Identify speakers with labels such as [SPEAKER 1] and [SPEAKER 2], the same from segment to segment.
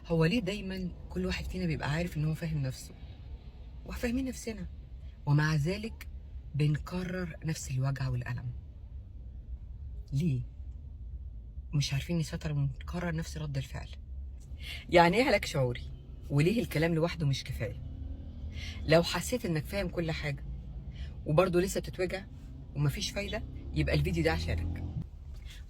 [SPEAKER 1] هو ليه دايما كل واحد فينا بيبقى عارف ان هو فاهم نفسه وفاهمين نفسنا، ومع ذلك بنكرر نفس الوجع والألم؟ ليه؟ مش عارفين نسيطر ونكرر نفس رد الفعل. يعني ايه علاج شعوري؟ وليه الكلام لوحده مش كفاية؟ لو حسيت انك فاهم كل حاجة وبرضه لسه بتتوجع ومفيش فايدة، يبقى الفيديو ده عشانك.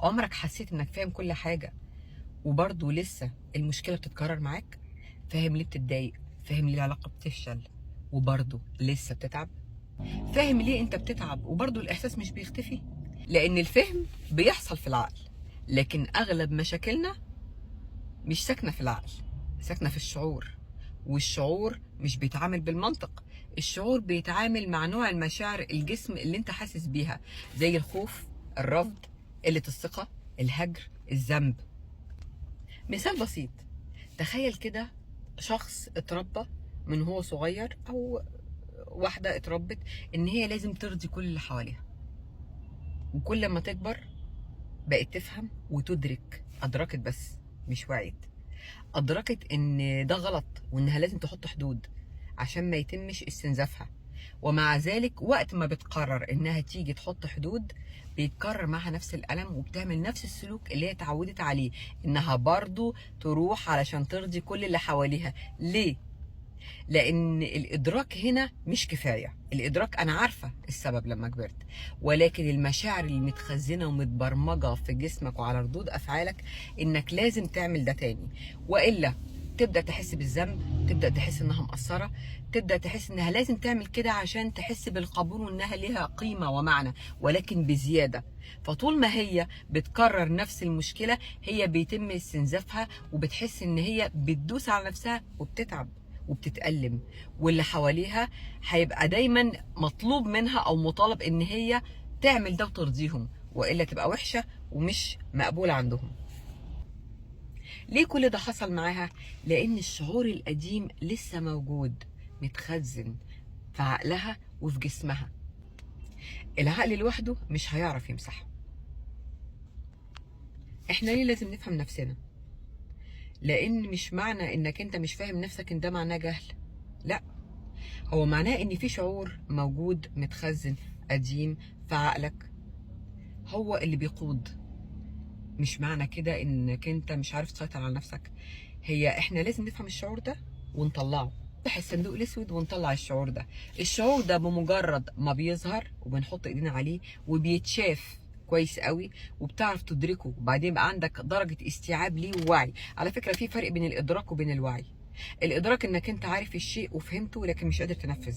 [SPEAKER 1] عمرك حسيت انك فاهم كل حاجة وبرضه لسه المشكلة بتتكرر معاك؟ فاهم ليه بتتضايق؟ فاهم ليه العلاقة بتفشل وبرضه لسه بتتعب؟ فاهم ليه انت بتتعب وبرضه الاحساس مش بيختفي؟ لان الفهم بيحصل في العقل، لكن اغلب مشاكلنا مش ساكنة في العقل، ساكنة في الشعور. والشعور مش بيتعامل بالمنطق، الشعور بيتعامل مع نوع المشاعر الجسم اللي انت حاسس بيها، زي الخوف، الرفض، قلة الثقة، الهجر، الذنب. مثال بسيط، تخيل كده شخص اتربى من هو صغير، او واحدة اتربت ان هي لازم ترضي كل اللي حواليها، وكل ما تكبر بقت تفهم وتدرك، ادركت بس مش وعيت، ادركت ان ده غلط وانها لازم تحط حدود عشان ما يتمش استنزافها. ومع ذلك وقت ما بتقرر انها تيجي تحط حدود، بيتكرر معها نفس الألم وبتعمل نفس السلوك اللي هي اتعودت عليه، انها برضو تروح علشان ترضي كل اللي حواليها. ليه؟ لان الادراك هنا مش كفايه. الادراك انا عارفه السبب لما كبرت، ولكن المشاعر اللي متخزنه ومتبرمجه في جسمك وعلى ردود افعالك انك لازم تعمل ده تاني، والا تبدا تحس بالذنب، تبدا تحس انها مقصره، تبدا تحس انها لازم تعمل كده عشان تحس بالقبول وانها ليها قيمه ومعنى، ولكن بزياده. فطول ما هي بتكرر نفس المشكله، هي بيتم استنزافها وبتحس ان هي بتدوس على نفسها وبتتعب وبتتألم، واللي حواليها هيبقى دايما مطلوب منها او مطالب ان هي تعمل ده وترضيهم، والا تبقى وحشه ومش مقبوله عندهم. ليه كل ده حصل معاها؟ لان الشعور القديم لسه موجود، متخزن في عقلها وفي جسمها. العقل لوحده مش هيعرف يمسحه. احنا ليه لازم نفهم نفسنا؟ لان مش معنى انك انت مش فاهم نفسك ان ده معناه جهل، لا، هو معناه ان في شعور موجود متخزن قديم في عقلك هو اللي بيقود. مش معنى كده انك انت مش عارف تسيطر على نفسك. هي احنا لازم نفهم الشعور ده ونطلعه، نفتح الصندوق الاسود ونطلع الشعور ده. الشعور ده بمجرد ما بيظهر وبنحط ايدينا عليه وبيتشاف كويس قوي وبتعرف تدركه، وبعدين يبقى عندك درجة استيعاب ليه ووعي. على فكرة في فرق بين الادراك وبين الوعي. الادراك انك انت عارف الشيء وفهمته لكن مش قادر تنفذ.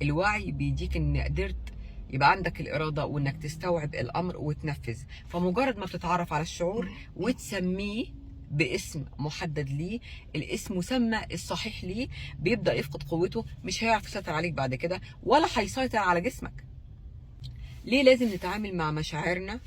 [SPEAKER 1] الوعي بيديك ان قدرت يبقى عندك الإرادة وإنك تستوعب الأمر وتنفذ. فمجرد ما بتتعرف على الشعور وتسميه باسم محدد ليه، الاسم مسمى الصحيح ليه، بيبدأ يفقد قوته، مش هيعرف يسيطر عليك بعد كده ولا هيسيطر على جسمك. ليه لازم نتعامل مع مشاعرنا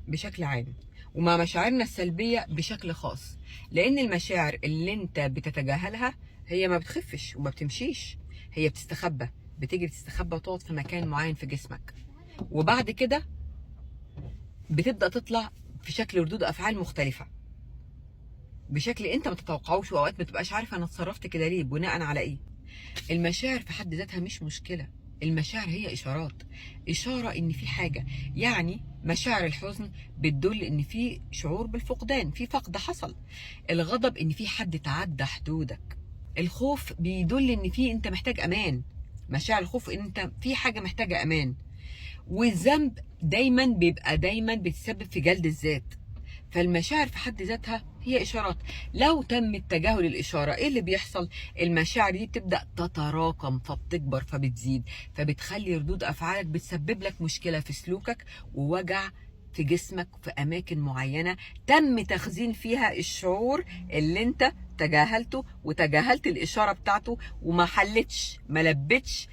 [SPEAKER 1] بشكل عام ومع مشاعرنا السلبية بشكل خاص؟ لأن المشاعر اللي انت بتتجاهلها هي ما بتخفش وما بتمشيش، هي بتستخبى، بتيجي تستخبى وتقعد في مكان معين في جسمك، وبعد كده بتبدأ تطلع في شكل ردود أفعال مختلفة بشكل انت ما تتوقعوش، واوقات ما تبقاش عارفه انا اتصرفت كده ليه، بناء على ايه. المشاعر في حد ذاتها مش مشكله، المشاعر هي اشارات، اشاره ان في حاجه. يعني مشاعر الحزن بتدل ان في شعور بالفقدان، في فقد حصل. الغضب ان في حد تعدى حدودك. الخوف بيدل ان في انت محتاج امان، مشاعر الخوف ان انت في حاجه محتاجه امان. والذنب دايما بيبقى دايما بتسبب في جلد الذات. فالمشاعر في حد ذاتها هي اشارات. لو تم تجاهل الاشاره، ايه اللي بيحصل؟ المشاعر دي بتبدا تتراكم فبتكبر فبتزيد، فبتخلي ردود افعالك بتسبب لك مشكله في سلوكك ووجع في جسمك في اماكن معينه تم تخزين فيها الشعور اللي انت تجاهلته وتجاهلت الاشاره بتاعته وما حلتش ما لبتش.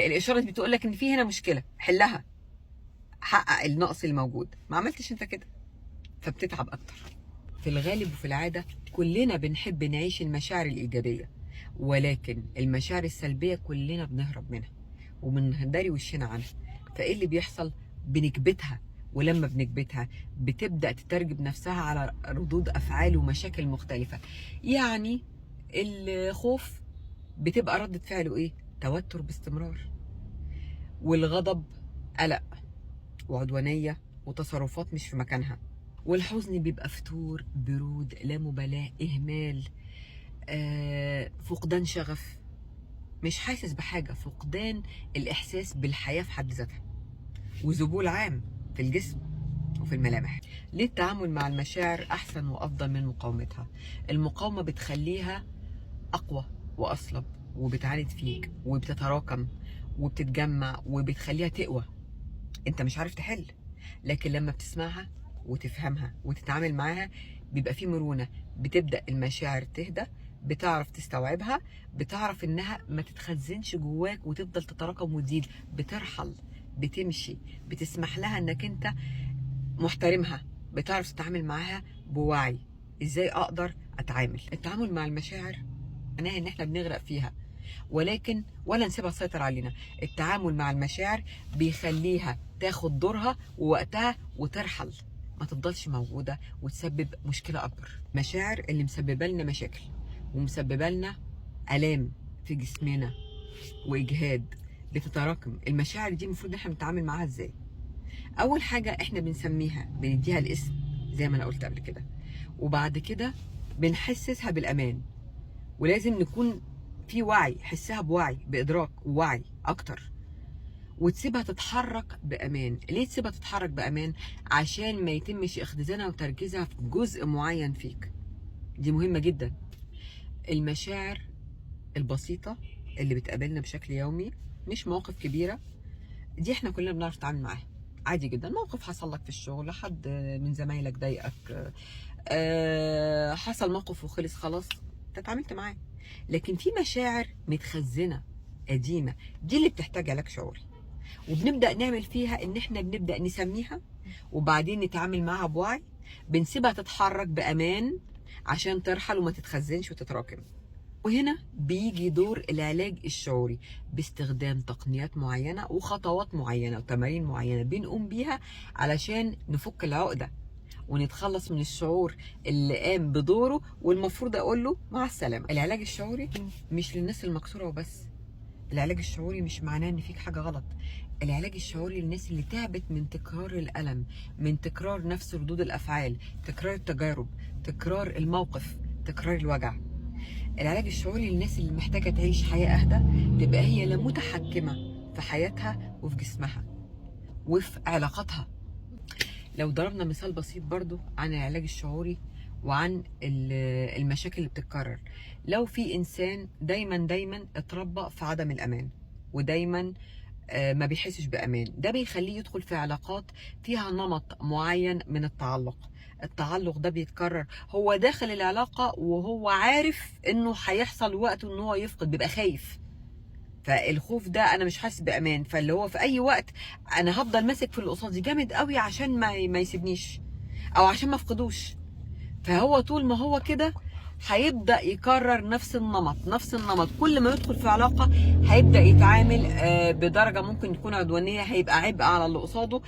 [SPEAKER 1] الاشاره دي بتقول لك ان في هنا مشكله، حلها، حقق النقص الموجود، ما عملتش انت كده فبتتعب اكتر. في الغالب وفي العاده كلنا بنحب نعيش المشاعر الايجابيه، ولكن المشاعر السلبيه كلنا بنهرب منها وبنداري وشنا عنها. فايه اللي بيحصل؟ بنكبتها ولما بنكبتها بتبدأ تترجم نفسها على ردود أفعال ومشاكل مختلفة. يعني الخوف بتبقى ردة فعله إيه؟ توتر باستمرار، والغضب قلق وعدوانية وتصرفات مش في مكانها، والحزن بيبقى فتور، برود، لا مبالاة، إهمال، فقدان شغف، مش حاسس بحاجة، فقدان الإحساس بالحياة في حد ذاتها، وذبول عام في الجسم وفي الملامح. ليه التعامل مع المشاعر أحسن وأفضل من مقاومتها؟ المقاومة بتخليها أقوى وأصلب، وبتعاند فيك وبتتراكم وبتتجمع وبتخليها تقوى. أنت مش عارف تحل، لكن لما بتسمعها وتفهمها وتتعامل معاها بيبقى في مرونة، بتبدأ المشاعر تهدى، بتعرف تستوعبها، بتعرف انها ما تتخزنش جواك وتفضل تتراكم وتزيد، بترحل، بتمشي، بتسمح لها انك انت محترمها، بتعرف تتعامل معاها بوعي. ازاي اقدر اتعامل؟ التعامل مع المشاعر معناها ان احنا بنغرق فيها، ولكن ولا نسيبها تسيطر علينا. التعامل مع المشاعر بيخليها تاخد دورها ووقتها وترحل، ما تفضلش موجودة وتسبب مشكلة أكبر. مشاعر اللي مسببة لنا مشاكل ومسببة لنا آلام في جسمنا وإجهاد بتتراكم. المشاعر دي المفروض احنا نتعامل معاها ازاي؟ أول حاجة احنا بنسميها، بنديها الاسم زي ما أنا قلت قبل كده، وبعد كده بنحسسها بالأمان، ولازم نكون في وعي، حسها بوعي، بإدراك ووعي أكتر، وتسيبها تتحرك بأمان. ليه تسيبها تتحرك بأمان؟ عشان ما يتمش اختزانها وتركيزها في جزء معين فيك. دي مهمة جدا. المشاعر البسيطة اللي بتقابلنا بشكل يومي، مش مواقف كبيرة، دي احنا كلنا بنعرف نتعامل معاها عادي جدا. موقف حصل لك في الشغل، حد من زمايلك ضايقك، حصل موقف وخلص، خلاص انت اتعاملت معاه. لكن في مشاعر متخزنه قديمه، دي اللي بتحتاج علاج شعوري، وبنبدا نعمل فيها ان احنا بنبدا نسميها وبعدين نتعامل معاها بوعي، بنسيبها تتحرك بامان عشان ترحل وما تتخزنش وتتراكم. وهنا بيجي دور العلاج الشعوري باستخدام تقنيات معينه وخطوات معينه وتمارين معينه بنقوم بيها علشان نفك العقده ونتخلص من الشعور اللي قام بدوره والمفروض اقول له مع السلامه. العلاج الشعوري مش للناس المكسوره وبس. العلاج الشعوري مش معناه ان فيك حاجه غلط. العلاج الشعوري للناس اللي تعبت من تكرار الالم، من تكرار نفس ردود الافعال، تكرار التجارب، تكرار الموقف، تكرار الوجع. العلاج الشعوري للناس اللي محتاجه تعيش حياه اهدى، تبقى هي لا متحكمه في حياتها وفي جسمها وفي علاقاتها. لو ضربنا مثال بسيط برضو عن العلاج الشعوري وعن المشاكل اللي بتتكرر، لو في انسان دايما اتربى في عدم الامان ودايما ما بيحسش بامان، ده بيخليه يدخل في علاقات فيها نمط معين من التعلق ده بيتكرر. هو داخل العلاقة وهو عارف انه هيحصل وقت ان هو يفقد، بيبقى خايف، فالخوف ده انا مش حاسس بامان، فاللي هو في اي وقت انا هفضل ماسك في اللي قصادي جامد قوي عشان ما يسيبنيش او عشان ما افقدوش. فهو طول ما هو كده هيبدا يكرر نفس النمط كل ما يدخل في علاقه، هيبدا يتعامل بدرجه ممكن تكون عدوانيه، هيبقى عبء على اللي قصاده،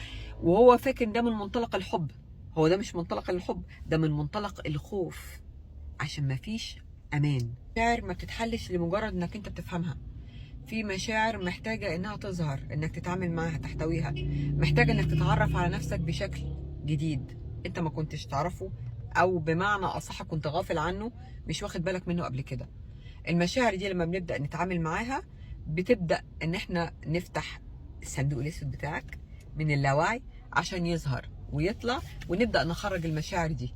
[SPEAKER 1] وهو فاكر ده من منطلق الحب. هو ده مش منطلق الحب، ده من منطلق الخوف، عشان ما فيش امان. مشاعر ما بتتحلش لمجرد انك انت بتفهمها. في مشاعر محتاجة انها تظهر، انك تتعامل معاها، تحتويها، محتاجة انك تتعرف على نفسك بشكل جديد انت ما كنتش تعرفه، او بمعنى اصح كنت غافل عنه، مش واخد بالك منه قبل كده. المشاعر دي لما بنبدأ نتعامل معاها بتبدأ ان احنا نفتح الصندوق الاسود بتاعك من اللاوعي عشان يظهر ويطلع، ونبدأ نخرج المشاعر دي.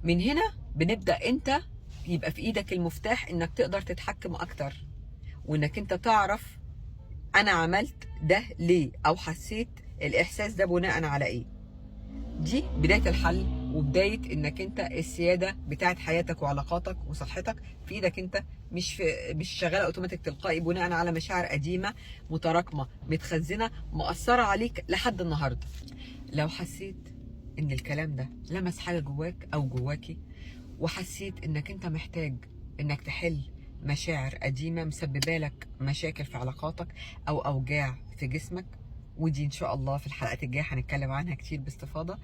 [SPEAKER 1] من هنا بنبدأ انت يبقى في ايدك المفتاح انك تقدر تتحكم اكتر، وانك انت تعرف انا عملت ده ليه، او حسيت الاحساس ده بناء على ايه. دي بداية الحل وبداية انك انت السيادة بتاعت حياتك وعلاقاتك وصحتك في ايدك انت، مش شغالة اوتوماتيك تلقائي بناء على مشاعر قديمة متراكمة متخزنة مؤثرة عليك لحد النهاردة. لو حسيت ان الكلام ده لمس حاجة جواك او جواكي، وحسيت انك انت محتاج انك تحل مشاعر قديمة مسببة لك مشاكل في علاقاتك او اوجاع في جسمك، ودي ان شاء الله في الحلقات الجايه هنتكلم عنها كتير باستفاضه.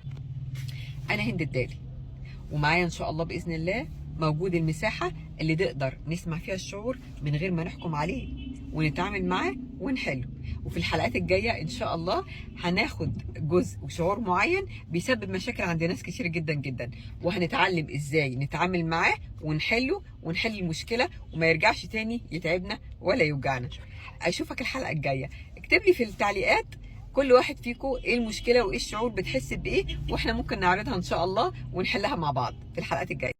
[SPEAKER 1] انا هند الدالي، ومعايا ان شاء الله باذن الله موجود المساحه اللي نقدر نسمع فيها الشعور من غير ما نحكم عليه، ونتعامل معاه ونحله. وفي الحلقات الجايه ان شاء الله هناخد جزء وشعور معين بيسبب مشاكل عند ناس كتير جدا جدا، وهنتعلم ازاي نتعامل معاه ونحله ونحل المشكله وما يرجعش تاني يتعبنا ولا يوجعنا. اشوفك الحلقه الجايه. اكتب لي في التعليقات كل واحد فيكم ايه المشكله وايه الشعور، بتحس بايه، واحنا ممكن نعرضها ان شاء الله ونحلها مع بعض في الحلقات الجايه.